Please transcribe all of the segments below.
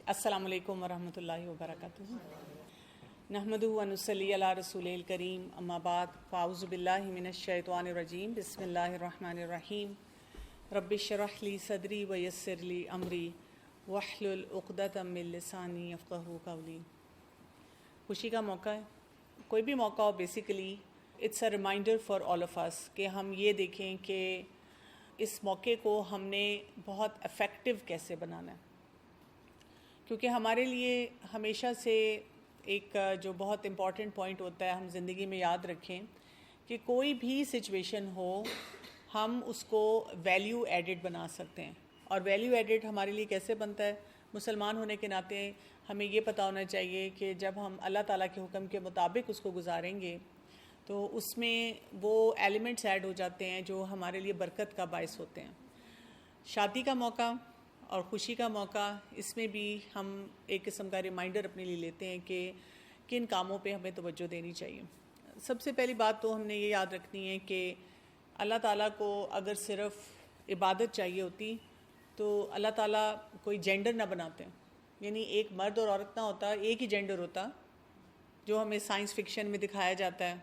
السلام علیکم ورحمۃ اللہ وبرکاتہ۔ نحمدہ و نصلی علی رسول الکریم، اما بعد، فاعوذ باللہ من الشیطان الرجیم، بسم اللہ الرحمن الرحیم۔ رب اشرح لی صدری ویسر لی امری واحلل عقدۃ من لسانی یفقہوا قولی۔ خوشی کا موقع ہے، کوئی بھی موقع ہو، basically it's a reminder for all of us کہ ہم یہ دیکھیں کہ اس موقع کو ہم نے بہت افیکٹو کیسے بنانا ہے، کیونکہ ہمارے لیے ہمیشہ سے ایک جو بہت امپورٹنٹ پوائنٹ ہوتا ہے ہم زندگی میں یاد رکھیں کہ کوئی بھی سچویشن ہو ہم اس کو ویلیو ایڈڈ بنا سکتے ہیں۔ اور ویلیو ایڈڈ ہمارے لیے کیسے بنتا ہے؟ مسلمان ہونے کے ناطے ہمیں یہ پتہ ہونا چاہیے کہ جب ہم اللہ تعالیٰ کے حکم کے مطابق اس کو گزاریں گے تو اس میں وہ ایلیمنٹس ایڈ ہو جاتے ہیں جو ہمارے لیے برکت کا باعث ہوتے ہیں۔ شادی کا موقع اور خوشی کا موقع، اس میں بھی ہم ایک قسم کا ریمائنڈر اپنے لیے لیتے ہیں کہ کن کاموں پہ ہمیں توجہ دینی چاہیے۔ سب سے پہلی بات تو ہم نے یہ یاد رکھنی ہے کہ اللہ تعالیٰ کو اگر صرف عبادت چاہیے ہوتی تو اللہ تعالیٰ کوئی جینڈر نہ بناتے ہیں، یعنی ایک مرد اور عورت نہ ہوتا، ایک ہی جینڈر ہوتا جو ہمیں سائنس فکشن میں دکھایا جاتا ہے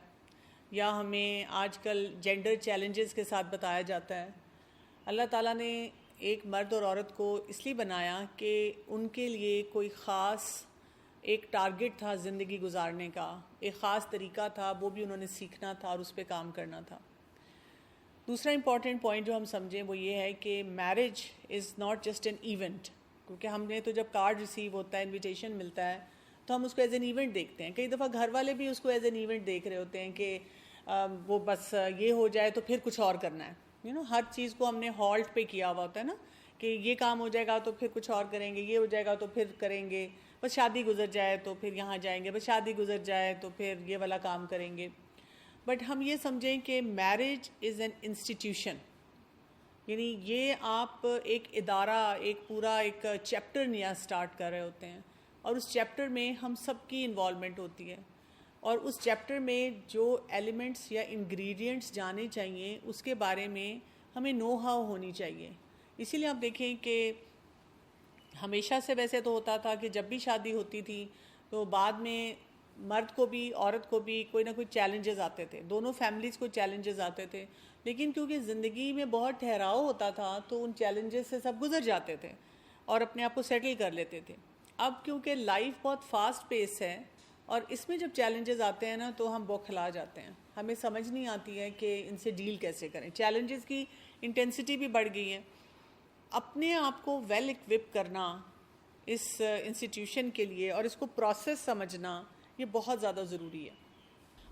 یا ہمیں آج کل جینڈر چیلنجز کے ساتھ بتایا جاتا ہے۔ اللہ تعالیٰ نے ایک مرد اور عورت کو اس لیے بنایا کہ ان کے لیے کوئی خاص ایک ٹارگٹ تھا زندگی گزارنے کا، ایک خاص طریقہ تھا، وہ بھی انہوں نے سیکھنا تھا اور اس پہ کام کرنا تھا۔ دوسرا امپورٹنٹ پوائنٹ جو ہم سمجھیں وہ یہ ہے کہ marriage is not just an event, کیونکہ ہم نے تو جب کارڈ ریسیو ہوتا ہے، انویٹیشن ملتا ہے تو ہم اس کو ایز این ایونٹ دیکھتے ہیں۔ کئی دفعہ گھر والے بھی اس کو ایز این ایونٹ دیکھ رہے ہوتے ہیں کہ وہ بس یہ ہو جائے تو پھر کچھ اور کرنا ہے، ہر چیز کو ہم نے ہالٹ پہ کیا ہوا ہوتا ہے نا، کہ یہ کام ہو جائے گا تو پھر کچھ اور کریں گے، یہ ہو جائے گا تو پھر کریں گے، بس شادی گزر جائے تو پھر یہاں جائیں گے، بس شادی گزر جائے تو پھر یہ والا کام کریں گے۔ بٹ ہم یہ سمجھیں کہ میرج از این انسٹیٹیوشن، یعنی یہ آپ ایک ادارہ، ایک پورا ایک چیپٹر نیا سٹارٹ کر رہے ہوتے ہیں، اور اس چیپٹر میں ہم سب کی انوالومنٹ ہوتی ہے، اور اس چیپٹر میں جو ایلیمنٹس یا انگریڈینٹس جانے چاہیے اس کے بارے میں ہمیں نو ہاؤ ہونی چاہیے۔ اسی لیے آپ دیکھیں کہ ہمیشہ سے ویسے تو ہوتا تھا کہ جب بھی شادی ہوتی تھی تو بعد میں مرد کو بھی عورت کو بھی کوئی نہ کوئی چیلنجز آتے تھے، دونوں فیملیز کو چیلنجز آتے تھے، لیکن کیونکہ زندگی میں بہت ٹھہراؤ ہوتا تھا تو ان چیلنجز سے سب گزر جاتے تھے اور اپنے آپ کو سیٹل کر لیتے تھے۔ اب کیونکہ لائف بہت فاسٹ پیس ہے اور اس میں جب چیلنجز آتے ہیں نا تو ہم بوکھلا جاتے ہیں، ہمیں سمجھ نہیں آتی ہے کہ ان سے ڈیل کیسے کریں۔ چیلنجز کی انٹینسٹی بھی بڑھ گئی ہے۔ اپنے آپ کو ویل اکوپ کرنا اس انسٹیٹیوشن کے لیے اور اس کو پروسیس سمجھنا یہ بہت زیادہ ضروری ہے۔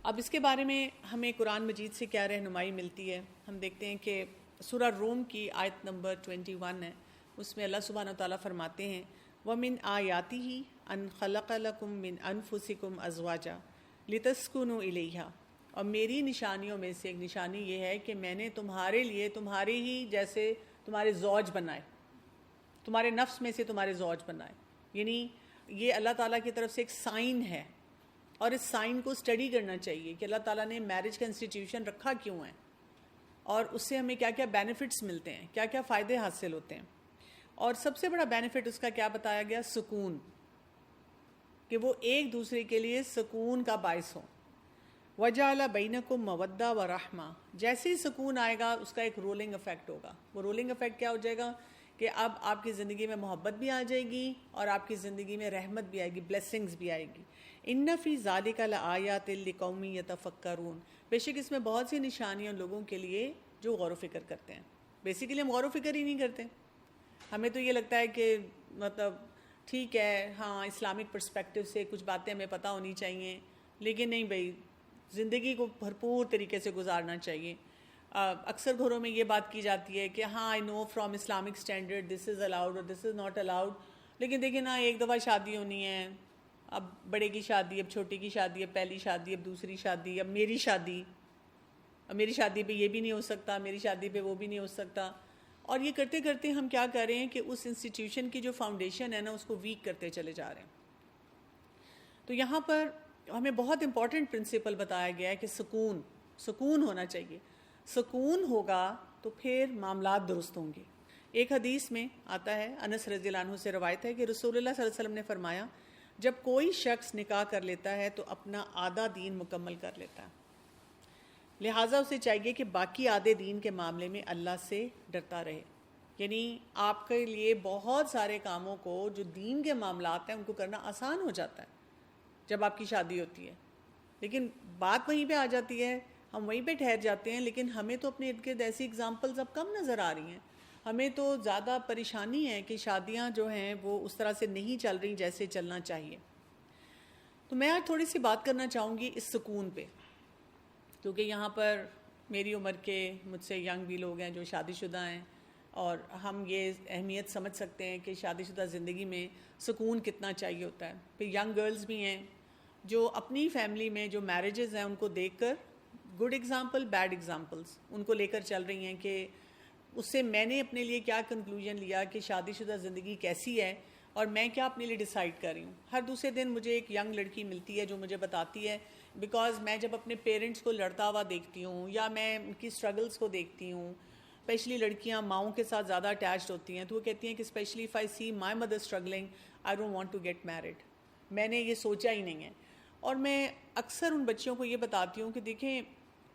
اب اس کے بارے میں ہمیں قرآن مجید سے کیا رہنمائی ملتی ہے؟ ہم دیکھتے ہیں کہ سورہ روم کی آیت نمبر 21 ہے، اس میں اللہ سبحانہ وتعالیٰ فرماتے ہیں وَمِنْ آیَاتِهِ أَنْ خَلَقَ لَكُم مِّنْ أَنفُسِكُمْ أَزْوَاجًا لِتَسْكُنُوا إِلَيْهَا، اور میری نشانیوں میں سے ایک نشانی یہ ہے کہ میں نے تمہارے لیے تمہارے ہی جیسے تمہارے زوج بنائے، تمہارے نفس میں سے تمہارے زوج بنائے، یعنی یہ اللہ تعالیٰ کی طرف سے ایک سائن ہے، اور اس سائن کو اسٹڈی کرنا چاہیے کہ اللہ تعالیٰ نے میرج کا انسٹیٹیوشن رکھا کیوں ہے اور اس سے ہمیں کیا کیا بینیفٹس ملتے ہیں، کیا کیا فائدے حاصل ہوتے ہیں۔ اور سب سے بڑا بینیفٹ اس کا کیا بتایا گیا؟ سکون، کہ وہ ایک دوسرے کے لیے سکون کا باعث ہو۔ وَجَعَلَ بَيْنَكُمْ مَوَدَّةً وَرَحْمَةً، جیسے ہی سکون آئے گا اس کا ایک رولنگ افیکٹ ہوگا۔ وہ رولنگ افیکٹ کیا ہو جائے گا کہ اب آپ کی زندگی میں محبت بھی آ جائے گی اور آپ کی زندگی میں رحمت بھی آئے گی، بلیسنگز بھی آئے گی۔ إِنَّ فِي ذَلِكَ لَآيَاتٍ لِقَوْمٍ يَتَفَكَّرُونَ، بے شک اس میں بہت سی نشانیاں لوگوں کے لیے جو غور و فکر کرتے ہیں۔ بیسیکلی ہم غور و فکر ہی نہیں کرتے، ہمیں تو یہ لگتا ہے کہ مطلب ٹھیک ہے، ہاں اسلامک پرسپیکٹیو سے کچھ باتیں ہمیں پتہ ہونی چاہیے، لیکن نہیں بھائی، زندگی کو بھرپور طریقے سے گزارنا چاہیے۔ اکثر گھروں میں یہ بات کی جاتی ہے کہ ہاں I know from Islamic standard this is allowed اور دس از ناٹ الاؤڈ، لیکن دیکھیں نا ایک دفعہ شادی ہونی ہے، اب بڑے کی شادی، اب چھوٹی کی شادی، اب پہلی شادی، اب دوسری شادی، اب میری شادی، اب میری شادی پہ یہ بھی نہیں ہو سکتا، میری شادی پہ وہ بھی نہیں ہو سکتا، اور یہ کرتے کرتے ہم کیا کر رہے ہیں کہ اس انسٹیٹیوشن کی جو فاؤنڈیشن ہے نا اس کو ویک کرتے چلے جا رہے ہیں۔ تو یہاں پر ہمیں بہت امپورٹنٹ پرنسپل بتایا گیا ہے کہ سکون ہونا چاہیے۔ سکون ہوگا تو پھر معاملات درست ہوں گے۔ ایک حدیث میں آتا ہے، انس رضی اللہ عنہ سے روایت ہے کہ رسول اللہ صلی اللہ علیہ وسلم نے فرمایا جب کوئی شخص نکاح کر لیتا ہے تو اپنا آدھا دین مکمل کر لیتا ہے، لہٰذا اسے چاہیے کہ باقی آدھے دین کے معاملے میں اللہ سے ڈرتا رہے. یعنی آپ کے لیے بہت سارے کاموں کو جو دین کے معاملات ہیں ان کو کرنا آسان ہو جاتا ہے جب آپ کی شادی ہوتی ہے. لیکن بات وہیں پہ آ جاتی ہے، ہم وہیں پہ ٹھہر جاتے ہیں، لیکن ہمیں تو اپنے ارد گرد ایسی اگزامپلز اب کم نظر آ رہی ہیں. ہمیں تو زیادہ پریشانی ہے کہ شادیاں جو ہیں وہ اس طرح سے نہیں چل رہی جیسے چلنا چاہیے. تو میں آج تھوڑی سی بات کرنا چاہوں گی اس سکون پہ، کیونکہ یہاں پر میری عمر کے مجھ سے ینگ بھی لوگ ہیں جو شادی شدہ ہیں، اور ہم یہ اہمیت سمجھ سکتے ہیں کہ شادی شدہ زندگی میں سکون کتنا چاہیے ہوتا ہے. پھر ینگ گرلز بھی ہیں جو اپنی فیملی میں جو میرجز ہیں ان کو دیکھ کر گڈ ایگزامپل بیڈ ایگزامپلس ان کو لے کر چل رہی ہیں کہ اس سے میں نے اپنے لیے کیا کنکلوژن لیا کہ شادی شدہ زندگی کیسی ہے اور میں کیا اپنے لیے ڈیسائیڈ کر رہی ہوں. ہر دوسرے دن مجھے ایک ینگ لڑکی ملتی ہے جو مجھے بتاتی ہے، بیکاز میں جب اپنے پیرنٹس کو لڑتا ہوا دیکھتی ہوں یا میں ان کی اسٹرگلس کو دیکھتی ہوں، اسپیشلی لڑکیاں ماؤں کے ساتھ زیادہ اٹیچڈ ہوتی ہیں، تو وہ کہتی ہیں کہ especially if I see my mother struggling I don't want to get married. میں نے یہ سوچا ہی نہیں ہے. اور میں اکثر ان بچیوں کو یہ بتاتی ہوں کہ دیکھیں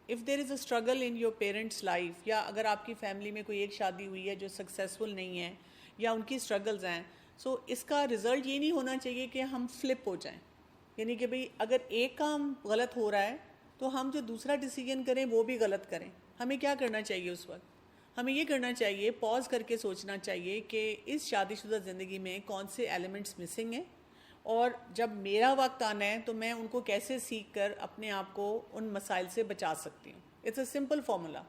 if there is a struggle in your parents life, یا اگر آپ کی فیملی میں کوئی ایک شادی ہوئی ہے جو سکسیزفل نہیں ہے یا ان کی اسٹرگلز ہیں، سو اس کا رزلٹ یہ نہیں ہونا چاہیے کہ ہم فلپ ہو جائیں. یعنی کہ بھئی اگر ایک کام غلط ہو رہا ہے تو ہم جو دوسرا ڈیسیجن کریں وہ بھی غلط کریں. ہمیں کیا کرنا چاہیے اس وقت؟ ہمیں یہ کرنا چاہیے، پاز کر کے سوچنا چاہیے کہ اس شادی شدہ زندگی میں کون سے ایلیمنٹس مسنگ ہیں، اور جب میرا وقت آنا ہے تو میں ان کو کیسے سیکھ کر اپنے آپ کو ان مسائل سے بچا سکتی ہوں. اٹس اے سمپل فارمولا،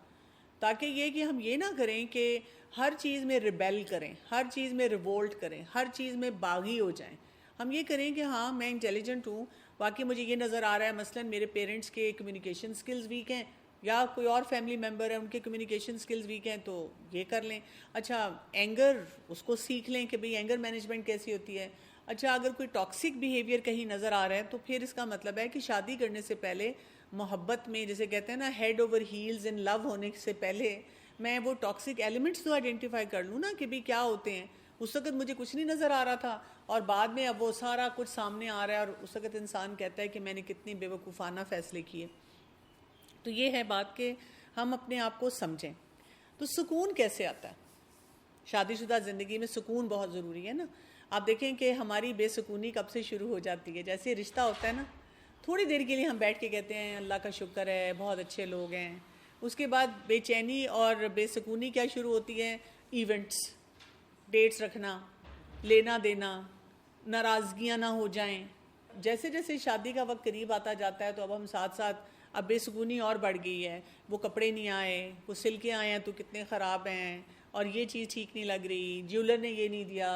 تاکہ یہ کہ ہم یہ نہ کریں کہ ہر چیز میں ریبیل کریں، ہر چیز میں ریوولٹ کریں، ہر چیز میں باغی ہو جائیں. ہم یہ کریں کہ ہاں میں انٹیلیجنٹ ہوں، باقی مجھے یہ نظر آ رہا ہے مثلاً میرے پیرنٹس کے کمیونیکیشن سکلز ویک ہیں یا کوئی اور فیملی ممبر ہے ان کے کمیونیکیشن سکلز ویک ہیں تو یہ کر لیں. اچھا اینگر اس کو سیکھ لیں کہ بھئی اینگر مینجمنٹ کیسی ہوتی ہے. اچھا اگر کوئی ٹاکسک بیہیویئر کہیں نظر آ رہا ہے تو پھر اس کا مطلب ہے کہ شادی کرنے سے پہلے محبت میں جیسے کہتے ہیں نا ہیڈ اوور ہیلز ان لو ہونے سے پہلے میں وہ ٹاکسک ایلیمنٹس تو آئیڈینٹیفائی کر لوں نا کہ بھئی کیا ہوتے ہیں. اس وقت مجھے کچھ نہیں نظر آ رہا تھا اور بعد میں اب وہ سارا کچھ سامنے آ رہا ہے اور اس وقت انسان کہتا ہے کہ میں نے کتنی بے وقوفانہ فیصلے کیے. تو یہ ہے بات کہ ہم اپنے آپ کو سمجھیں. تو سکون کیسے آتا ہے؟ شادی شدہ زندگی میں سکون بہت ضروری ہے نا. آپ دیکھیں کہ ہماری بے سکونی کب سے شروع ہو جاتی ہے؟ جیسے رشتہ ہوتا ہے نا، تھوڑی دیر کے لیے ہم بیٹھ کے کہتے ہیں اللہ کا شکر ہے بہت اچھے لوگ ہیں. اس کے بعد بے چینی اور بے سکونی کیا شروع ہوتی ہے؟ ایونٹس، ڈیٹس رکھنا، لینا دینا، ناراضگیاں نہ ہو جائیں. جیسے جیسے شادی کا وقت قریب آتا جاتا ہے تو اب ہم ساتھ ساتھ اب بے سکونی اور بڑھ گئی ہے. وہ کپڑے نہیں آئے، وہ سل کے آئے ہیں تو کتنے خراب ہیں، اور یہ چیز ٹھیک نہیں لگ رہی، جیولر نے یہ نہیں دیا،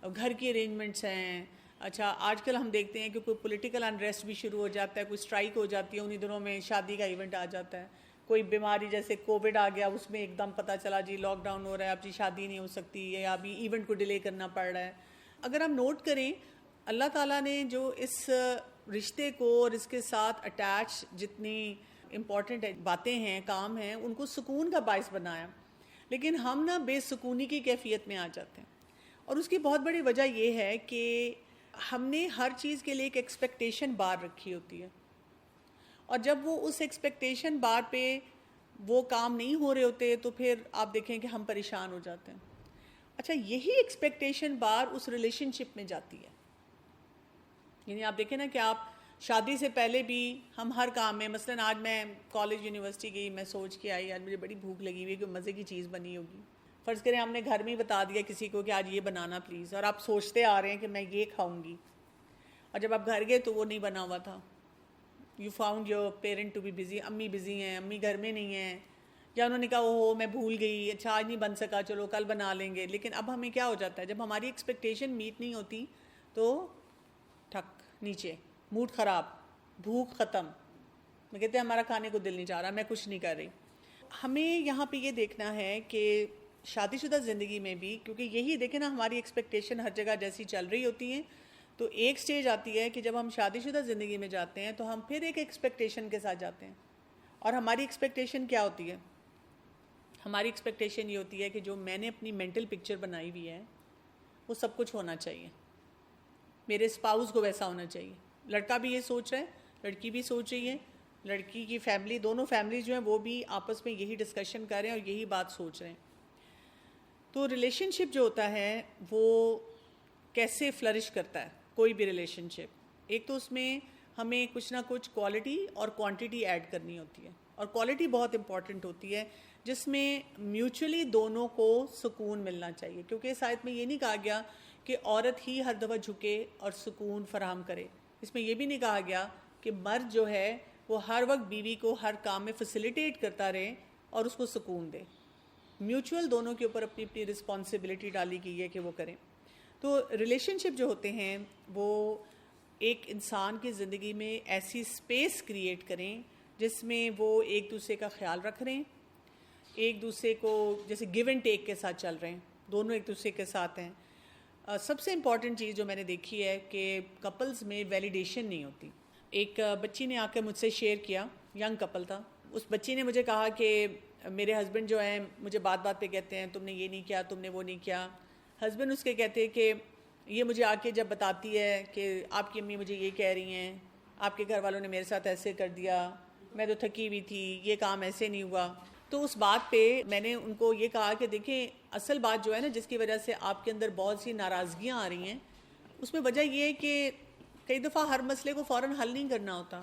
گھر کی ارینجمنٹس ہیں. اچھا آج کل ہم دیکھتے ہیں کہ کوئی پولیٹیکل انریسٹ بھی شروع ہو جاتا ہے، کوئی اسٹرائک ہو جاتی ہے، انہی دنوں میں شادی کا ایونٹ آ جاتا ہے. کوئی بیماری جیسے کووڈ آ گیا، اس میں ایک دم پتہ چلا جی لاک ڈاؤن ہو رہا ہے، اب جی شادی نہیں ہو سکتی یا ابھی ایونٹ کو ڈیلے کرنا پڑ رہا ہے. اگر ہم نوٹ کریں اللہ تعالیٰ نے جو اس رشتے کو اور اس کے ساتھ اٹیچ جتنی امپورٹنٹ باتیں ہیں، کام ہیں، ان کو سکون کا باعث بنایا، لیکن ہم نا بے سکونی کی کیفیت میں آ جاتے ہیں. اور اس کی بہت بڑی وجہ یہ ہے کہ ہم نے ہر چیز کے لیے ایک ایکسپیکٹیشن بار رکھی ہوتی ہے، اور جب وہ اس ایکسپیکٹیشن بار پہ وہ کام نہیں ہو رہے ہوتے تو پھر آپ دیکھیں کہ ہم پریشان ہو جاتے ہیں. اچھا یہی ایکسپیکٹیشن بار اس ریلیشن شپ میں جاتی ہے. یعنی آپ دیکھیں نا کہ آپ شادی سے پہلے بھی ہم ہر کام میں، مثلاً آج میں کالج یونیورسٹی گئی، میں سوچ کے آئی آج مجھے بڑی بھوک لگی ہوئی ہے کہ مزے کی چیز بنی ہوگی. فرض کریں ہم نے گھر میں ہی بتا دیا کسی کو کہ آج یہ بنانا پلیز، اور آپ سوچتے آ رہے ہیں کہ میں یہ کھاؤں گی، اور جب آپ گھر گئے تو وہ نہیں بنا ہوا تھا. You found your parent to be busy, امی بزی ہیں، امی گھر میں نہیں ہیں، یا انہوں نے کہا اوہ میں بھول گئی، اچھا آج نہیں بن سکا چلو کل بنا لیں گے. لیکن اب ہمیں کیا ہو جاتا ہے جب ہماری ایکسپیکٹیشن میٹ نہیں ہوتی تو ٹھک نیچے، موڈ خراب، بھوک ختم، میں کہتے ہیں ہمارا کھانے کو دل نہیں چاہ رہا، میں کچھ نہیں کر رہی. ہمیں یہاں پہ یہ دیکھنا ہے کہ شادی شدہ زندگی میں بھی، کیونکہ یہی دیکھیں نا ہماری ایکسپیکٹیشن ہر جگہ جیسی چل رہی ہوتی ہیں، تو ایک سٹیج آتی ہے کہ جب ہم شادی شدہ زندگی میں جاتے ہیں تو ہم پھر ایک ایکسپیکٹیشن کے ساتھ جاتے ہیں. اور ہماری ایکسپیکٹیشن کیا ہوتی ہے؟ ہماری ایکسپیکٹیشن یہ ہوتی ہے کہ جو میں نے اپنی مینٹل پکچر بنائی ہوئی ہے وہ سب کچھ ہونا چاہیے، میرے اسپاؤس کو ویسا ہونا چاہیے. لڑکا بھی یہ سوچ رہا ہے، لڑکی بھی سوچ رہی ہے، لڑکی کی فیملی، دونوں فیملیز جو ہیں وہ بھی آپس میں یہی ڈسکشن کر رہے ہیں اور یہی بات سوچ رہے ہیں. تو ریلیشن شپ جو ہوتا ہے وہ کیسے فلرش کرتا ہے کوئی بھی ریلیشن شپ. ایک تو اس میں ہمیں کچھ نہ کچھ کوالٹی اور کوانٹٹی ایڈ کرنی ہوتی ہے، اور کوالٹی بہت امپورٹنٹ ہوتی ہے جس میں میوچولی دونوں کو سکون ملنا چاہیے. کیونکہ اس آیت میں یہ نہیں کہا گیا کہ عورت ہی ہر دفعہ جھکے اور سکون فراہم کرے. اس میں یہ بھی نہیں کہا گیا کہ مرد جو ہے وہ ہر وقت بیوی کو ہر کام میں فیسیلیٹیٹ کرتا رہے اور اس کو سکون دے. میوچول دونوں کے اوپر اپنی اپنی رسپانسبلٹی ڈالی گئی ہے کہ وہ کریں. تو ریلیشن شپ جو ہوتے ہیں وہ ایک انسان کی زندگی میں ایسی سپیس کریٹ کریں جس میں وہ ایک دوسرے کا خیال رکھ رہے ہیں، ایک دوسرے کو جیسے گیو اینڈ ٹیک کے ساتھ چل رہے ہیں، دونوں ایک دوسرے کے ساتھ ہیں. سب سے امپورٹنٹ چیز جو میں نے دیکھی ہے کہ کپلز میں ویلیڈیشن نہیں ہوتی. ایک بچی نے آ کے مجھ سے شیئر کیا، ینگ کپل تھا. اس بچی نے مجھے کہا کہ میرے ہسبینڈ جو ہیں مجھے بات بات پہ کہتے ہیں تم نے یہ نہیں کیا، تم نے وہ نہیں کیا. ہسبینڈ اس کے کہتے کہ یہ مجھے آ کے جب بتاتی ہے کہ آپ کی امی مجھے یہ کہہ رہی ہیں، آپ کے گھر والوں نے میرے ساتھ ایسے کر دیا، میں تو تھکی ہوئی تھی، یہ کام ایسے نہیں ہوا. تو اس بات پہ میں نے ان کو یہ کہا کہ دیکھیں اصل بات جو ہے نا جس کی وجہ سے آپ کے اندر بہت سی ناراضگیاں آ رہی ہیں، اس میں وجہ یہ ہے کہ کئی دفعہ ہر مسئلے کو فوراً حل نہیں کرنا ہوتا،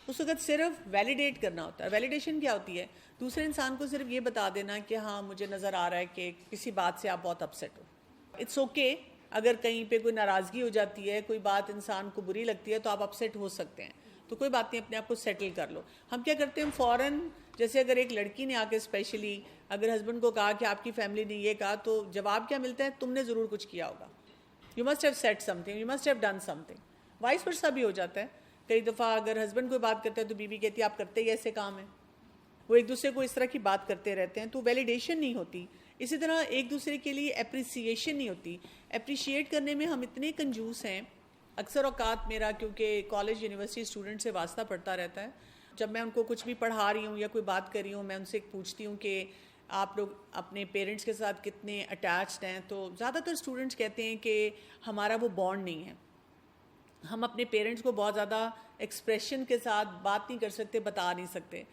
اس وقت صرف ویلیڈیٹ کرنا ہوتا ہے. ویلیڈیشن کیا ہوتی ہے؟ دوسرے انسان کو صرف یہ بتا دینا کہ ہاں مجھے نظر آ رہا ہے کہ کسی بات سے آپ بہت اپسیٹ ہو. اٹس اوکے اگر کہیں پہ کوئی ناراضگی ہو جاتی ہے، کوئی بات انسان کو بری لگتی ہے تو آپ اپسیٹ ہو سکتے ہیں، تو کوئی بات نہیں، اپنے آپ کو سیٹل کر لو. ہم کیا کرتے ہیں فوراً، جیسے اگر ایک لڑکی نے آ کے اسپیشلی اگر ہسبینڈ کو کہا کہ آپ کی فیملی نے یہ کہا تو جواب کیا ملتا ہے؟ تم نے ضرور کچھ کیا ہوگا، you must have said some thing, you must have done some thing. Vice versa بھی ہو جاتا ہے. کئی دفعہ اگر ہسبینڈ کوئی بات کرتا ہے تو بیوی کہتی ہے آپ کرتے ہی ایسے کام ہیں. وہ ایک دوسرے کو اس طرح کی بات کرتے رہتے ہیں تو ویلیڈیشن نہیں ہوتی. اسی طرح ایک دوسرے کے لیے اپریسیشن نہیں ہوتی. اپریشیٹ کرنے میں ہم اتنے کنجوس ہیں. اکثر اوقات میرا کیونکہ کالج یونیورسٹی اسٹوڈنٹ سے واسطہ پڑتا رہتا ہے، جب میں ان کو کچھ بھی پڑھا رہی ہوں یا کوئی بات کر رہی ہوں میں ان سے پوچھتی ہوں کہ آپ لوگ اپنے پیرنٹس کے ساتھ کتنے اٹیچڈ ہیں، تو زیادہ تر اسٹوڈنٹس کہتے ہیں کہ ہمارا وہ بانڈ نہیں ہے، ہم اپنے پیرنٹس کو بہت زیادہ ایکسپریشن کے ساتھ بات نہیں کر سکتے، بتا نہیں سکتے.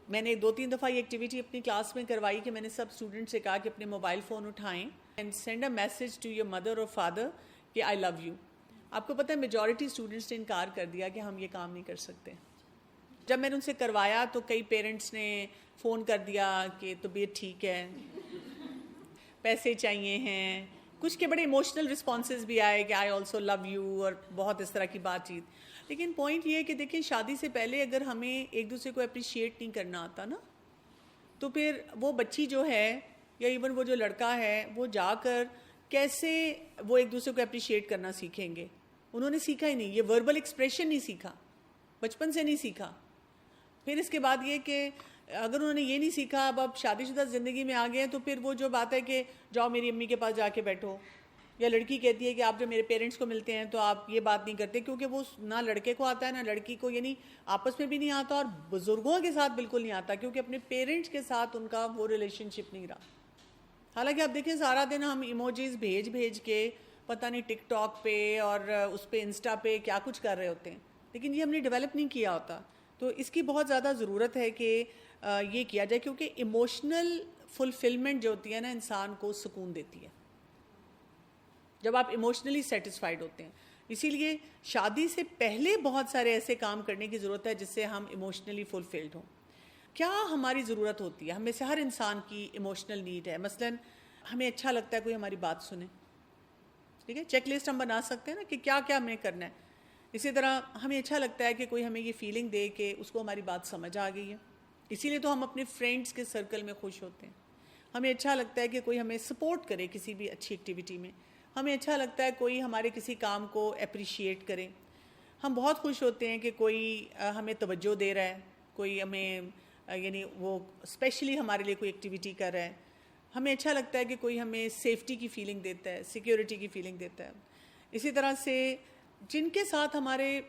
میں نے 2-3 دفعہ یہ ایکٹیویٹی اپنی کلاس میں کروائی کہ میں نے سب اسٹوڈنٹ سے کہا کہ اپنے موبائل فون اٹھائیں and send a message to your mother اور فادر کہ آئی لو یو. آپ کو پتہ ہے میجورٹی اسٹوڈنٹس نے انکار کر دیا کہ ہم یہ کام نہیں کر سکتے. جب میں نے ان سے کروایا تو کئی پیرنٹس نے فون کر دیا کہ طبیعت ٹھیک ہے، پیسے چاہیے ہیں، کچھ کے بڑے ایموشنل رسپانسز بھی آئے کہ آئی آلسو لو یو اور بہت اس طرح کی بات چیت. لیکن پوائنٹ یہ ہے کہ دیکھیں شادی سے پہلے اگر ہمیں ایک دوسرے کو اپریشیٹ نہیں کرنا آتا نا تو پھر وہ بچی جو ہے یا ایون وہ جو لڑکا ہے وہ جا کر کیسے وہ ایک دوسرے کو اپریشیٹ کرنا سیکھیں گے؟ انہوں نے سیکھا ہی نہیں، یہ وربل ایکسپریشن نہیں سیکھا، بچپن سے نہیں سیکھا. پھر اس کے بعد یہ کہ اگر انہوں نے یہ نہیں سیکھا، اب شادی شدہ زندگی میں آ گئے تو پھر وہ جو بات ہے کہ جاؤ میری امی کے پاس جا کے بیٹھو، یا لڑکی کہتی ہے کہ آپ جب میرے پیرنٹس کو ملتے ہیں تو آپ یہ بات نہیں کرتے، کیونکہ وہ نہ لڑکے کو آتا ہے نہ لڑکی کو، یعنی آپس میں بھی نہیں آتا اور بزرگوں کے ساتھ بالکل نہیں آتا، کیونکہ اپنے پیرنٹس کے ساتھ ان کا وہ ریلیشن شپ نہیں رہا. حالانکہ آپ دیکھیں سارا دن ہم ایموجیز بھیج کے پتہ نہیں ٹک ٹاک پہ اور اس پہ انسٹا پہ کیا کچھ کر رہے ہوتے ہیں، لیکن یہ ہم نے ڈیولپ نہیں کیا ہوتا. تو اس کی بہت زیادہ ضرورت ہے کہ یہ کیا جائے، کیونکہ ایموشنل فلفلمنٹ جو ہوتی ہے نا انسان کو سکون دیتی ہے جب آپ ایموشنلی سیٹسفائیڈ ہوتے ہیں. اسی لیے شادی سے پہلے بہت سارے ایسے کام کرنے کی ضرورت ہے جس سے ہم ایموشنلی فلفلڈ ہوں. کیا ہماری ضرورت ہوتی ہے؟ ہمیں سے ہر انسان کی ایموشنل نیڈ ہے. مثلا ہمیں اچھا لگتا ہے کوئی ہماری بات سنے، ٹھیک ہے، چیک لسٹ ہم بنا سکتے ہیں نا کہ کیا کیا ہمیں کرنا ہے. اسی طرح ہمیں اچھا لگتا ہے کہ کوئی ہمیں یہ فیلنگ دے کہ اس کو ہماری بات سمجھ آ گئی ہے، اسی لیے تو ہم اپنے فرینڈس کے سرکل میں خوش ہوتے ہیں. ہمیں اچھا لگتا ہے کہ کوئی ہمیں سپورٹ کرے کسی بھی اچھی ایکٹیویٹی میں. ہمیں اچھا لگتا ہے کوئی ہمارے کسی کام کو اپریشیٹ کرے. ہم بہت خوش ہوتے ہیں کہ کوئی ہمیں توجہ دے رہا ہے، کوئی ہمیں یعنی وہ اسپیشلی ہمارے لیے کوئی ایکٹیویٹی کر رہا ہے. ہمیں اچھا لگتا ہے کہ کوئی ہمیں سیفٹی کی فیلنگ دیتا ہے، سیکیورٹی کی فیلنگ دیتا ہے. اسی طرح سے جن کے ساتھ ہمارے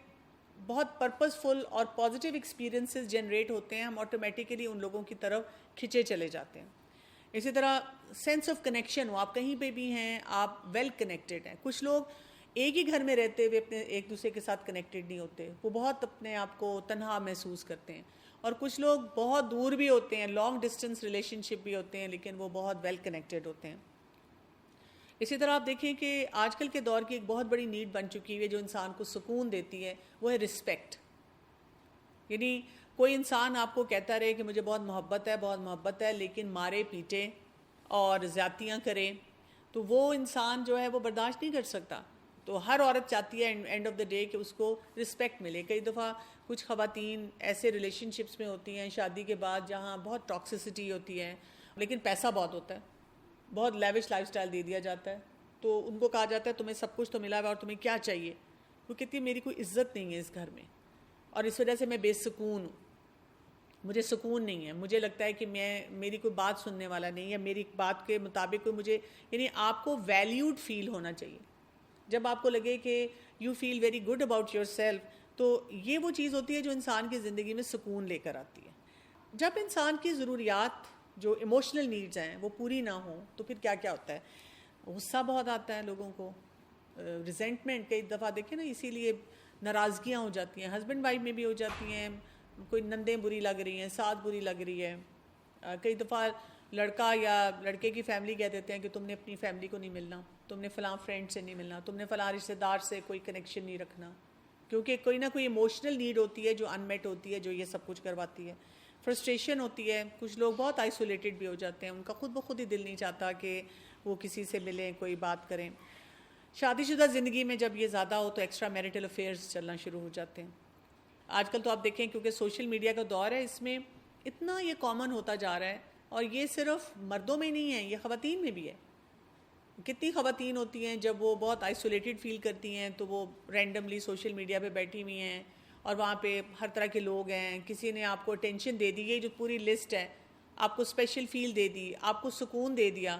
بہت پرپزفل اور پازیٹیو ایکسپیرینسز جنریٹ ہوتے ہیں، ہم آٹومیٹیکلی ان لوگوں کی طرف کھنچے چلے جاتے ہیں. اسی طرح سینس آف کنیکشن ہو، آپ کہیں پہ بھی ہیں آپ ویل کنیکٹڈ ہیں. کچھ لوگ ایک ہی گھر میں رہتے ہوئے اپنے ایک دوسرے کے ساتھ کنیکٹڈ نہیں ہوتے، وہ بہت اپنے آپ کو تنہا محسوس کرتے ہیں. اور کچھ لوگ بہت دور بھی ہوتے ہیں، لانگ ڈسٹینس ریلیشن شپ بھی ہوتے ہیں، لیکن وہ بہت ویل کنیکٹڈ ہوتے ہیں. اسی طرح آپ دیکھیں کہ آج کل کے دور کی ایک بہت بڑی نیڈ بن چکی ہے جو انسان کو سکون دیتی ہے، وہ ہے رسپیکٹ. یعنی کوئی انسان آپ کو کہتا رہے کہ مجھے بہت محبت ہے لیکن مارے پیٹے اور زیادتیاں کرے، تو وہ انسان جو ہے وہ برداشت نہیں کر سکتا. تو ہر عورت چاہتی ہے اینڈ آف دا ڈے کہ اس کو رسپیکٹ ملے. کئی دفعہ کچھ خواتین ایسے ریلیشن شپس میں ہوتی ہیں شادی کے بعد جہاں بہت ٹاکسیسٹی ہوتی ہے لیکن پیسہ بہت ہوتا ہے، بہت لیوش لائف سٹائل دے دیا جاتا ہے. تو ان کو کہا جاتا ہے تمہیں سب کچھ تو ملا ہے اور تمہیں کیا چاہیے. وہ کہتی ہے میری کوئی عزت نہیں ہے اس گھر میں اور اس وجہ سے میں بے سکون ہوں، مجھے سکون نہیں ہے، مجھے لگتا ہے کہ میری کوئی بات سننے والا نہیں ہے، میری بات کے مطابق کوئی مجھے. یعنی آپ کو ویلیوڈ فیل ہونا چاہیے. جب آپ کو لگے کہ you feel very good about your self, تو یہ وہ چیز ہوتی ہے جو انسان کی زندگی میں سکون لے کر آتی ہے. جب انسان کی ضروریات جو ایموشنل نیڈز ہیں وہ پوری نہ ہوں تو پھر کیا کیا ہوتا ہے. غصہ بہت آتا ہے لوگوں کو، ریزنٹمنٹ. کئی دفعہ دیکھیں نا اسی لیے ناراضگیاں ہو جاتی ہیں، ہسبینڈ وائف میں بھی ہو جاتی ہیں. کوئی نندیں بری لگ رہی ہیں، ساس بری لگ رہی ہے. کئی دفعہ لڑکا یا لڑکے کی فیملی کہہ دیتے ہیں کہ تم نے اپنی فیملی کو نہیں ملنا، تم نے فلاں فرینڈ سے نہیں ملنا، تم نے فلاں رشتہ دار سے کوئی کنیکشن نہیں رکھنا، کیونکہ کوئی نہ کوئی ایموشنل نیڈ ہوتی ہے جو ان میٹ ہوتی ہے جو یہ سب کچھ کرواتی ہے. فرسٹریشن ہوتی ہے، کچھ لوگ بہت آئسولیٹڈ بھی ہو جاتے ہیں، ان کا خود بخود ہی دل نہیں چاہتا کہ وہ کسی سے ملیں، کوئی بات کریں. شادی شدہ زندگی میں جب یہ زیادہ ہو تو ایکسٹرا میریٹل افیئرز چلنا شروع ہو جاتے ہیں. آج کل تو آپ دیکھیں کیونکہ سوشل میڈیا کا دور ہے، اس میں اتنا یہ کامن ہوتا جا رہا ہے. اور یہ صرف مردوں میں نہیں ہے، یہ خواتین میں بھی ہے. کتنی خواتین ہوتی ہیں جب وہ بہت آئسولیٹڈ فیل کرتی ہیں تو وہ رینڈملی سوشل میڈیا پہ بیٹھی ہوئی ہیں اور وہاں پہ ہر طرح کے لوگ ہیں، کسی نے آپ کو اٹینشن دے دی، یہ جو پوری لسٹ ہے آپ کو اسپیشل فیل دے دی، آپ کو سکون دے دیا.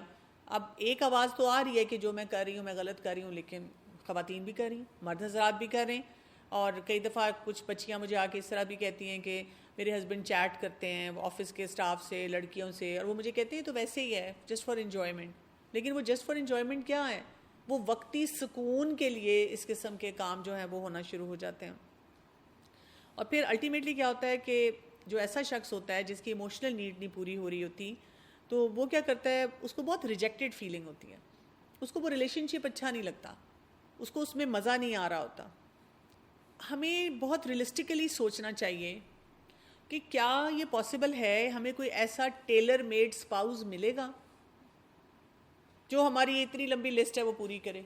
اب ایک آواز تو آ رہی ہے کہ جو میں کر رہی ہوں میں غلط کر رہی ہوں، لیکن خواتین بھی کر رہی ہیں، مرد حضرات بھی کر رہے ہیں. اور کئی دفعہ کچھ بچیاں مجھے آ کے اس طرح بھی کہتی ہیں کہ میرے ہسبینڈ چیٹ کرتے ہیں آفس کے اسٹاف سے، لڑکیوں سے، اور وہ مجھے کہتے ہیں تو ویسے ہی ہے جسٹ فار انجوائمنٹ. لیکن وہ جسٹ فار انجوائمنٹ کیا ہے؟ وہ وقتی سکون کے لیے اس قسم کے کام جو ہیں وہ ہونا شروع ہو جاتے ہیں. اور پھر الٹیمیٹلی کیا ہوتا ہے کہ جو ایسا شخص ہوتا ہے جس کی ایموشنل نیڈ نہیں پوری ہو رہی ہوتی، تو وہ کیا کرتا ہے، اس کو بہت ریجیکٹڈ فیلنگ ہوتی ہے، اس کو وہ ریلیشن شپ اچھا نہیں لگتا، اس کو اس میں مزہ نہیں آ رہا ہوتا. ہمیں بہت ریئلسٹکلی سوچنا چاہیے کہ کیا یہ پاسبل ہے ہمیں کوئی ایسا ٹیلر میڈ اسپاؤز ملے گا جو ہماری اتنی لمبی لسٹ ہے وہ پوری کرے.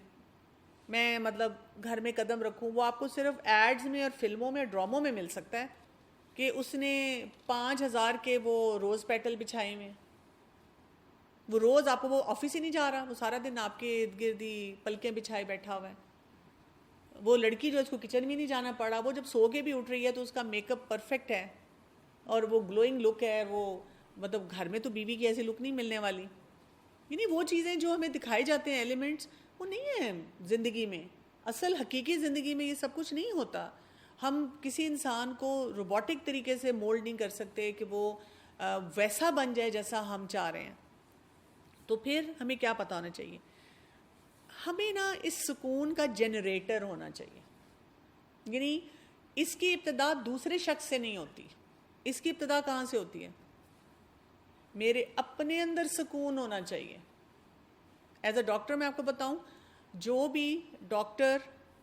میں مطلب گھر میں قدم رکھوں، وہ آپ کو صرف ایڈز میں اور فلموں میں اور ڈراموں میں مل سکتا ہے کہ اس نے 5,000 کے وہ روز پیٹل بچھائے ہوئے ہیں. وہ روز آپ کو، وہ آفس ہی نہیں جا رہا، وہ سارا دن آپ کے ارد گرد ہی پلکیں بچھائے بیٹھا ہوا ہے. وہ لڑکی جو اس کو کچن میں نہیں جانا پڑا، وہ جب سو کے بھی اٹھ رہی ہے تو اس کا میک اپ پرفیکٹ ہے اور وہ گلوئنگ لک ہے. وہ مطلب گھر میں تو بیوی کی ایسی لک نہیں ملنے والی. یعنی وہ چیزیں جو ہمیں دکھائے جاتے ہیں ایلیمنٹس، وہ نہیں ہیں زندگی میں. اصل حقیقی زندگی میں یہ سب کچھ نہیں ہوتا. ہم کسی انسان کو روبوٹک طریقے سے مولڈ نہیں کر سکتے کہ وہ ویسا بن جائے جیسا ہم چاہ رہے ہیں. تو پھر ہمیں کیا پتہ ہونا چاہیے، ہمیں نا اس سکون کا جنریٹر ہونا چاہیے. یعنی اس کی ابتدا دوسرے شخص سے نہیں ہوتی، اس کی ابتدا کہاں سے ہوتی ہے؟ میرے اپنے اندر سکون ہونا چاہیے. ایز اے ڈاکٹر میں آپ کو بتاؤں، جو بھی ڈاکٹر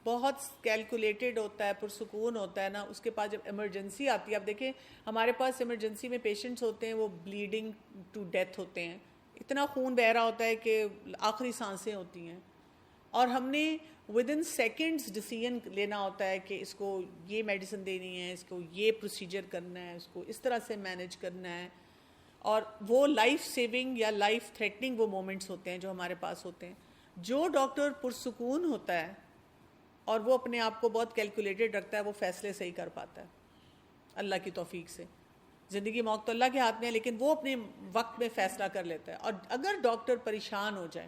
بہت کیلکولیٹڈ ہوتا ہے، پرسکون ہوتا ہے نا، اس کے پاس جب ایمرجنسی آتی ہے، آپ دیکھیں ہمارے پاس ایمرجنسی میں پیشنٹس ہوتے ہیں وہ بلیڈنگ ٹو ڈیتھ ہوتے ہیں، اتنا خون بہہ رہا ہوتا ہے کہ آخری سانسیں ہوتی ہیں، اور ہم نے ود ان سیکنڈز ڈیسیژن لینا ہوتا ہے کہ اس کو یہ میڈیسن دینی ہے، اس کو یہ پروسیجر کرنا ہے، اس کو اس طرح سے مینیج کرنا ہے. اور وہ لائف سیونگ یا لائف تھریٹننگ وہ مومنٹس ہوتے ہیں جو ہمارے پاس ہوتے ہیں. جو ڈاکٹر پرسکون ہوتا ہے اور وہ اپنے آپ کو بہت کیلکولیٹڈ رکھتا ہے، وہ فیصلے صحیح کر پاتا ہے اللہ کی توفیق سے. زندگی موت تو اللہ کے ہاتھ میں ہے، لیکن وہ اپنے وقت میں فیصلہ کر لیتا ہے. اور اگر ڈاکٹر پریشان ہو جائے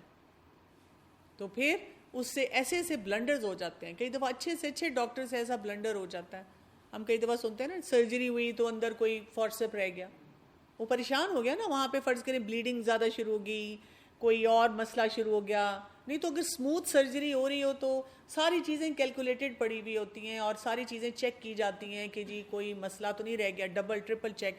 تو پھر اس سے ایسے ایسے بلنڈرز ہو جاتے ہیں. کئی دفعہ اچھے سے اچھے ڈاکٹر سے ایسا بلنڈر ہو جاتا ہے. ہم کئی دفعہ سنتے ہیں نا سرجری ہوئی تو اندر کوئی فورسپ رہ گیا، وہ پریشان ہو گیا نا، وہاں پہ فرض کریں بلیڈنگ زیادہ شروع ہو گئی، کوئی اور مسئلہ شروع ہو گیا. نہیں تو اگر اسموتھ سرجری ہو رہی ہو تو ساری چیزیں کیلکولیٹڈ پڑی ہوئی ہوتی ہیں اور ساری چیزیں چیک کی جاتی ہیں کہ جی کوئی مسئلہ تو نہیں رہ گیا، ڈبل ٹرپل چیک.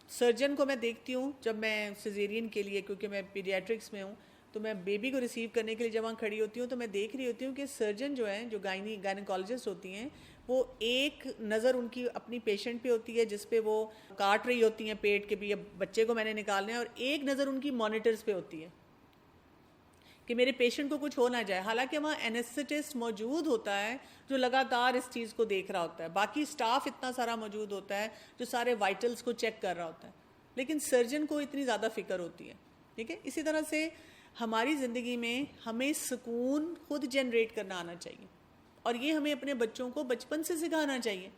سرجن کو میں دیکھتی ہوں جب میں سیزیرین کے لیے، کیونکہ میں پیڈیاٹرکس میں ہوں، تو میں بیبی کو ریسیو کرنے کے لیے جب وہاں کھڑی ہوتی ہوں تو میں دیکھ رہی ہوتی ہوں کہ سرجن جو ہیں، جو گائنیکالوجسٹ ہوتی ہیں، وہ ایک نظر ان کی اپنی پیشنٹ پہ ہوتی ہے جس پہ وہ کاٹ رہی ہوتی ہیں پیٹ کے بھی، اب بچے کو میں نے نکالنا ہے، اور ایک نظر ان کی مانیٹرز پہ ہوتی ہے کہ میرے پیشنٹ کو کچھ ہو نہ جائے. حالانکہ وہاں اینستھیسسٹ موجود ہوتا ہے جو لگاتار اس چیز کو دیکھ رہا ہوتا ہے، باقی سٹاف اتنا سارا موجود ہوتا ہے جو سارے وائٹلز کو چیک کر رہا ہوتا ہے، لیکن سرجن کو اتنی زیادہ فکر ہوتی ہے. ٹھیک ہے، اسی طرح سے ہماری زندگی میں ہمیں سکون خود جنریٹ کرنا آنا چاہیے، اور یہ ہمیں اپنے بچوں کو بچپن سے سکھانا چاہیے،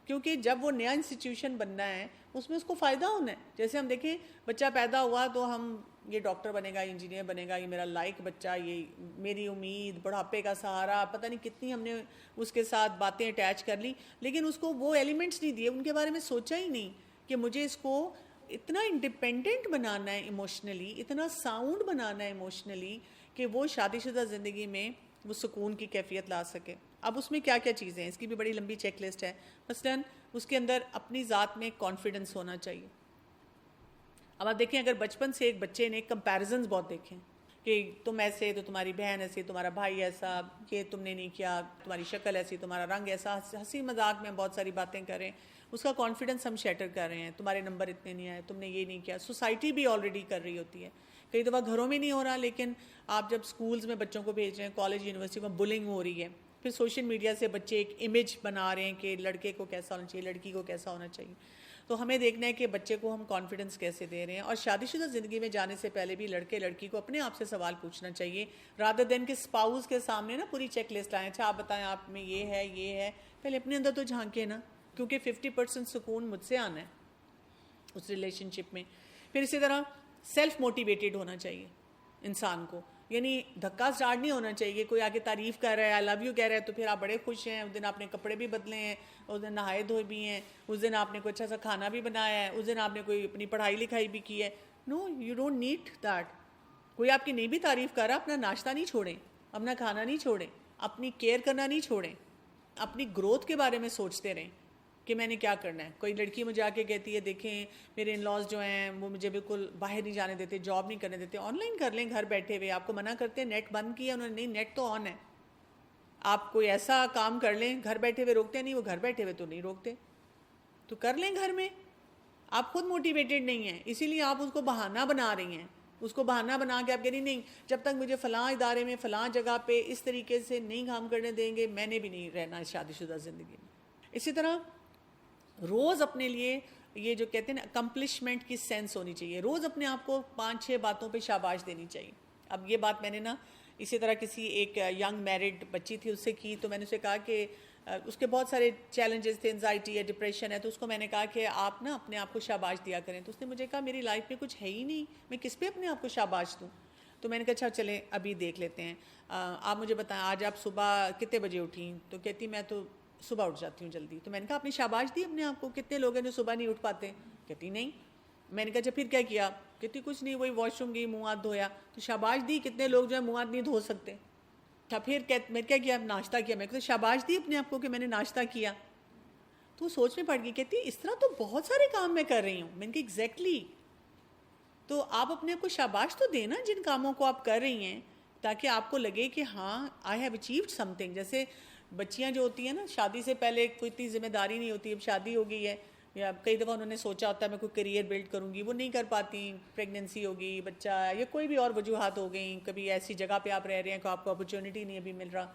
کیونکہ جب وہ نیا انسٹیٹیوشن بننا ہے اس میں اس کو فائدہ ہونا ہے. جیسے ہم دیکھیں بچہ پیدا ہوا تو ہم یہ ڈاکٹر بنے گا، انجینئر بنے گا، یہ میرا لائق بچہ، یہ میری امید، بڑھاپے کا سہارا، پتہ نہیں کتنی ہم نے اس کے ساتھ باتیں اٹیچ کر لی، لیکن اس کو وہ ایلیمنٹس نہیں دیے، ان کے بارے میں سوچا ہی نہیں کہ مجھے اس کو اتنا انڈیپینڈنٹ بنانا ہے ایموشنلی، اتنا ساؤنڈ بنانا ہے ایموشنلی کہ وہ شادی شدہ زندگی میں وہ سکون کی کیفیت لا سکے. اب اس میں کیا کیا چیزیں ہیں، اس کی بھی بڑی لمبی چیک لسٹ ہے. مثلاً اس کے اندر اپنی ذات میں کانفیڈنس ہونا چاہیے. اب آپ دیکھیں اگر بچپن سے ایک بچے نے کمپیریزنز بہت دیکھیں کہ تم ایسے تو تمہاری بہن ایسی، تمہارا بھائی ایسا، یہ تم نے نہیں کیا، تمہاری شکل ایسی، تمہارا رنگ ایسا، ہنسی مذاق میں بہت ساری باتیں کریں، اس کا کانفیڈنس ہم شیٹر کر رہے ہیں. تمہارے نمبر اتنے نہیں آئے، تم نے یہ نہیں کیا. سوسائٹی بھی آلریڈی کر رہی ہوتی ہے. کئی دفعہ گھروں میں نہیں ہو رہا، لیکن آپ جب سکولز میں بچوں کو بھیج رہے ہیں، کالج یونیورسٹی میں بلنگ ہو رہی ہے، پھر سوشل میڈیا سے بچے ایک امیج بنا رہے ہیں کہ لڑکے کو کیسا ہونا چاہیے، لڑکی کو کیسا ہونا چاہیے. تو ہمیں دیکھنا ہے کہ بچے کو ہم کانفیڈنس کیسے دے رہے ہیں. اور شادی شدہ زندگی میں جانے سے پہلے بھی لڑکے لڑکی کو اپنے آپ سے سوال پوچھنا چاہیے، رادر دین کہ اسپاؤز کے سامنے نا پوری چیک لسٹ لائیں. اچھا آپ بتائیں آپ میں یہ ہے، پہلے اپنے اندر تو جھانکے نا، کیونکہ 50% سکون مجھ سے آنا ہے اس ریلیشن شپ میں. پھر اسی طرح سیلف موٹیویٹیڈ ہونا چاہیے انسان کو، یعنی دھکا سٹارٹ نہیں ہونا چاہیے. کوئی آگے تعریف کر رہا ہے، آئی لو یو کہہ رہا ہے، تو پھر آپ بڑے خوش ہیں، اس دن آپ نے کپڑے بھی بدلے ہیں، اس دن نہائے دھوئے بھی ہیں، اس دن آپ نے کوئی اچھا سا کھانا بھی بنایا ہے، اس دن آپ نے کوئی اپنی پڑھائی لکھائی بھی کی ہے. نو، یو ڈونٹ نیڈ دیٹ. کوئی آپ کی نہیں بھی تعریف کر رہا، اپنا ناشتہ نہیں چھوڑیں، اپنا کھانا نہیں چھوڑیں، اپنی کیئر کرنا نہیں چھوڑیں، اپنی گروتھ کے بارے میں سوچتے رہیں کہ میں نے کیا کرنا ہے. کوئی لڑکی مجھے آ کے کہتی ہے دیکھیں میرے ان لاز جو ہیں وہ مجھے بالکل باہر نہیں جانے دیتے، جاب نہیں کرنے دیتے. آن لائن کر لیں گھر بیٹھے ہوئے. آپ کو منع کرتے ہیں، نیٹ بند کیا انہوں نے، نہیں نیٹ تو آن ہے. آپ کوئی ایسا کام کر لیں گھر بیٹھے ہوئے، روکتے نہیں، وہ گھر بیٹھے ہوئے تو نہیں روکتے، تو کر لیں گھر میں. آپ خود موٹیویٹڈ نہیں ہیں، اسی لیے آپ اس کو بہانہ بنا رہی ہیں. اس کو بہانہ بنا کے آپ کہہ رہی نہیں، جب تک مجھے فلاں ادارے میں فلاں جگہ پہ اس طریقے سے نہیں کام کرنے دیں گے، میں نے بھی نہیں رہنا اس شادی شدہ زندگی میں. اسی طرح روز اپنے لیے یہ جو کہتے ہیں نا اکمپلشمنٹ کی سینس ہونی چاہیے. روز اپنے آپ کو 5-6 باتوں پہ شاباش دینی چاہیے. اب یہ بات میں نے نا اسی طرح کسی ایک ینگ میرڈ بچی تھی اس سے کی، تو میں نے اسے کہا کہ اس کے بہت سارے چیلنجز تھے، انزائٹی ہے، ڈپریشن ہے، تو اس کو میں نے کہا کہ آپ نا اپنے آپ کو شاباش دیا کریں. تو اس نے مجھے کہا میری لائف میں کچھ ہے ہی نہیں، میں کس پہ اپنے آپ کو شاباش دوں. تو میں نے کہا اچھا چلیں ابھی دیکھ لیتے ہیں، آپ مجھے بتائیں آج آپ صبح کتنے بجے اٹھیں؟ تو کہتی میں تو صبح اٹھ جاتی ہوں جلدی. تو میں نے کہا آپ نے شاباش دی اپنے آپ کو؟ کتنے لوگ ہیں جو صبح نہیں اٹھ پاتے؟ کہتی نہیں. میں نے کہا اچھا پھر کیا کیا؟ کہتی کچھ نہیں، وہی واش روم گئی، منہ ہاتھ دھویا. تو شاباش دی. کتنے لوگ جو ہیں منہ ہاتھ نہیں دھو سکتے. اچھا پھر میں کیا کیا؟ ناشتہ کیا. میں کہا شاباش دی اپنے آپ کو کہ میں نے ناشتہ کیا. تو سوچ میں پڑ گئی، کہتی اس طرح تو بہت سارے کام میں کر رہی ہوں. میں نے کہا ایگزیکٹلی. تو آپ اپنے آپ کو شاباش تو دیں نا جن کاموں کو آپ کر رہی ہیں، تاکہ آپ کو لگے کہ ہاں I have achieved some thing. جیسے بچیاں جو ہوتی ہیں نا، شادی سے پہلے کوئی اتنی ذمہ داری نہیں ہوتی، اب شادی ہو گئی ہے، یا کئی دفعہ انہوں نے سوچا ہوتا ہے میں کوئی کریئر بلڈ کروں گی، وہ نہیں کر پاتی، پریگننسی ہوگی، بچہ، یا کوئی بھی اور وجوہات ہو گئیں. کبھی ایسی جگہ پہ آپ رہ رہے ہیں کہ آپ کو اپرچونٹی نہیں ابھی مل رہا.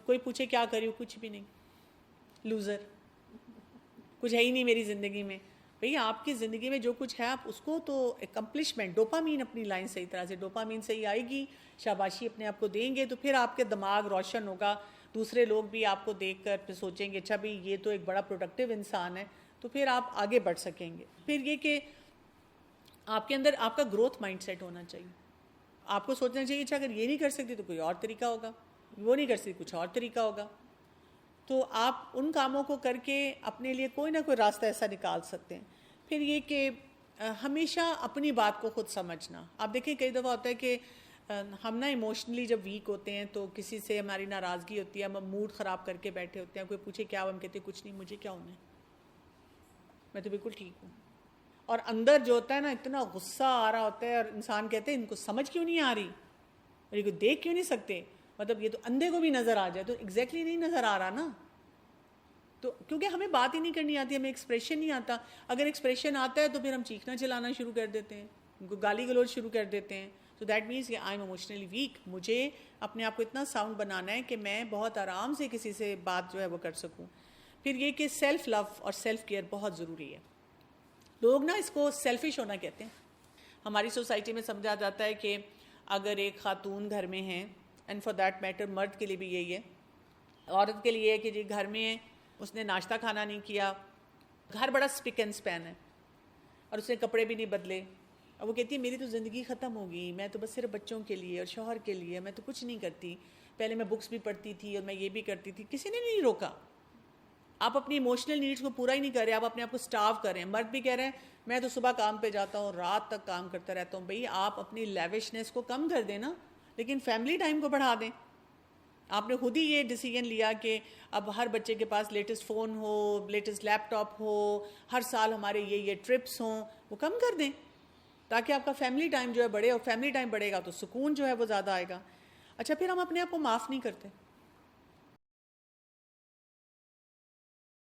کوئی پوچھے کیا کری ہو؟ کچھ بھی نہیں، لوزر، کچھ ہے ہی نہیں میری زندگی میں. بھئی آپ کی زندگی میں جو کچھ ہے آپ اس کو تو اکمپلشمنٹ، ڈوپامین اپنی لائن صحیح طرح سے، ڈوپامین صحیح آئے گی، شاباشی اپنے آپ کو دیں گے، تو پھر آپ کے دماغ روشن ہوگا. دوسرے لوگ بھی آپ کو دیکھ کر پھر سوچیں گے اچھا بھئی یہ تو ایک بڑا پروڈکٹیو انسان ہے، تو پھر آپ آگے بڑھ سکیں گے. پھر یہ کہ آپ کے اندر آپ کا گروتھ مائنڈ سیٹ ہونا چاہیے. آپ کو سوچنا چاہیے اچھا اگر یہ نہیں کر سکتی تو کوئی اور طریقہ ہوگا، وہ نہیں کر سکتی کچھ اور طریقہ ہوگا. تو آپ ان کاموں کو کر کے اپنے لیے کوئی نہ کوئی راستہ ایسا نکال سکتے ہیں. پھر یہ کہ ہمیشہ اپنی بات کو خود سمجھنا. آپ دیکھیں کئی دفعہ ہوتا ہے کہ ہم نا ایموشنلی جب ویک ہوتے ہیں تو کسی سے ہماری ناراضگی ہوتی ہے, ہم موڈ خراب کر کے بیٹھے ہوتے ہیں, کوئی پوچھے کیا ہو, ہم کہتے ہیں کچھ نہیں, مجھے کیا ہونا ہے, میں تو بالکل ٹھیک ہوں. اور اندر جو ہوتا ہے نا اتنا غصہ آ رہا ہوتا ہے, اور انسان کہتے ہیں ان کو سمجھ کیوں نہیں آ رہی, اور یہ کو دیکھ کیوں نہیں سکتے, مطلب یہ تو اندھے کو بھی نظر آ جائے, تو ایگزیکٹلی نہیں نظر آ رہا نا. تو کیونکہ ہمیں بات ہی نہیں کرنی آتی, ہمیں ایکسپریشن نہیں آتا. اگر ایکسپریشن آتا ہے تو پھر ہم چیخنا چلانا شروع کر دیتے ہیں, گالی گلوچ شروع کر دیتے ہیں. تو دیٹ مینس کہ آئی ایم ایموشنلی ویک. مجھے اپنے آپ کو اتنا ساؤنڈ بنانا ہے کہ میں بہت آرام سے کسی سے بات جو ہے وہ کر سکوں. پھر یہ کہ سیلف لو اور سیلف کیئر بہت ضروری ہے. لوگ نا اس کو سیلفش ہونا کہتے ہیں. ہماری سوسائٹی میں سمجھا جاتا ہے کہ اگر ایک خاتون گھر میں ہیں, اینڈ فار دیٹ میٹر مرد کے لیے بھی یہی ہے, عورت کے لیے ہے کہ جی گھر میں اس نے ناشتہ کھانا نہیں کیا, گھر بڑا اسپک اینڈ اسپین ہے, اور اس نے کپڑے بھی نہیں بدلے, اور وہ کہتی ہے میری تو زندگی ختم ہوگی, میں تو بس صرف بچوں کے لیے اور شوہر کے لیے, میں تو کچھ نہیں کرتی, پہلے میں بکس بھی پڑھتی تھی اور میں یہ بھی کرتی تھی, کسی نے نہیں روکا. آپ اپنی ایموشنل نیڈس کو پورا ہی نہیں کر رہے, آپ اپنے آپ کو اسٹارو کر رہے ہیں. مرد بھی کہہ رہے ہیں میں تو صبح کام پہ جاتا ہوں, رات تک کام کرتا رہتا ہوں. بھئی آپ اپنی لیوشنس کو کم کر دیں نا, لیکن فیملی ٹائم کو بڑھا دیں. آپ نے خود ہی یہ ڈیسیجن لیا کہ اب ہر بچے کے پاس لیٹسٹ فون ہو, لیٹسٹ لیپ ٹاپ ہو, ہر سال ہمارے یہ ٹرپس ہوں, وہ کم کر دیں تاکہ آپ کا فیملی ٹائم جو ہے بڑھے, اور فیملی ٹائم بڑھے گا تو سکون جو ہے وہ زیادہ آئے گا. اچھا, پھر ہم اپنے آپ کو معاف نہیں کرتے.